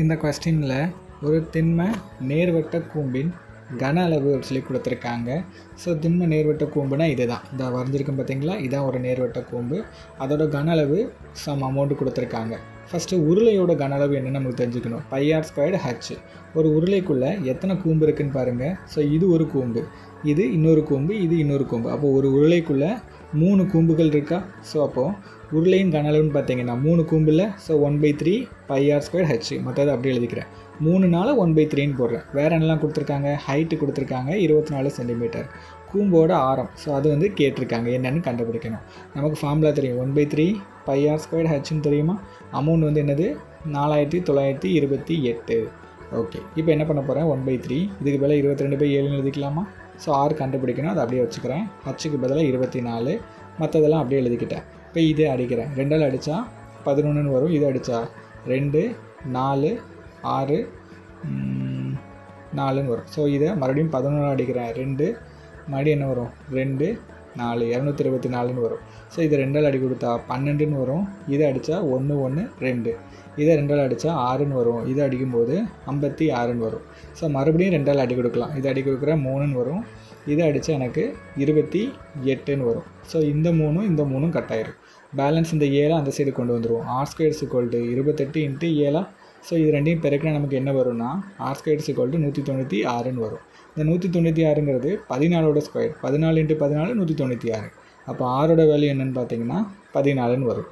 இந்த கொஸ்டினில் ஒரு திண்ம நேர்வட்ட கூம்பின் கன அளவு சொல்லி கொடுத்துருக்காங்க. ஸோ திண்ம நேர்வட்ட கூம்புனா இது தான், இந்த வரைஞ்சிருக்கும் பார்த்தீங்களா, இதான் ஒரு நேர்வட்ட கூம்பு. அதோட கன அளவு சம் அமௌண்ட்டு கொடுத்துருக்காங்க. ஃபஸ்ட்டு உருளையோட கன அளவு என்னென்னு நமக்கு தெரிஞ்சுக்கணும். πr²h. ஒரு உருளைக்குள்ளே எத்தனை கூம்பு இருக்குதுன்னு பாருங்கள். ஸோ இது ஒரு கூம்பு, இது இன்னொரு கூம்பு, இது இன்னொரு கூம்பு. அப்போது ஒரு உருளைக்குள்ளே 3 கூம்புகள் இருக்கா. ஸோ அப்போது உருளையின் கன அளவுன்னு பார்த்தீங்கன்னா 3 கூம்பில் ஸோ 1/3 πr²h. மற்றது அப்படியே எழுதிக்கிறேன். 3நால 1/3ன்னு போடுறேன். வேறு என்னெல்லாம் கொடுத்துருக்காங்க, ஹைட்டு கொடுத்துருக்காங்க 24 சென்டிமீட்டர். கூம்போட ஆரம், ஸோ அது வந்து கேட்டிருக்காங்க, என்னென்னு கண்டுபிடிக்கணும். நமக்கு ஃபார்முலா தெரியும், 1/3 πr²hன்னு தெரியுமா. அமௌண்ட் வந்து என்னது, 4928. ஓகே, இப்போ என்ன பண்ண போகிறேன், 1/3 இதுக்கு பதிலாக 22/7 எழுதிக்கலாமா. ஸோ ஆர் கண்டுபிடிக்கணும், அதை அப்படியே வச்சுக்கிறேன். ஹச்சுக்கு பதிலாக 24, மற்றதெல்லாம் அப்படியே எழுதிக்கிட்டேன். இப்போ இதே அடிக்கிறேன். 2ஆல் அடித்தா 11ன்னு வரும், இது அடித்தா 2 4 6 4ன்னு வரும். ஸோ இதை மறுபடியும் 11 அடிக்கிறேன். 2 மறுபடியும் என்ன வரும், 2 4 224ன்னு வரும். ஸோ இதை 2ஆல் அடி கொடுத்தா 12ன்னு வரும். இதை அடித்தா 1 1 2. இதை 2ஆல் அடித்தா 6ன்னு வரும். இதை அடிக்கும்போது 56ன்னு வரும். ஸோ மறுபடியும் 2ஆல் அடி கொடுக்கலாம். இதை அடி கொடுக்குற 3ன்னு வரும். இதை அடித்தா எனக்கு 28ன்னு வரும். ஸோ இந்த 3ம் இந்த 3ம் கட் ஆயிரும். பேலன்ஸ் இந்த 7 அந்த சைடு கொண்டு வந்துடுவோம். r² = 28 × 7. ஸோ இது ரெண்டையும் பெருக்கினா நமக்கு என்ன வரும்னா r² = 196ன்னு வரும். இந்த 196ங்கிறது 14ஓட ஸ்கொயர். 14 × 14 196. அப்போ ஆரோட வேல்யூ என்னென்னு பார்த்தீங்கன்னா 14ன்னு வரும்.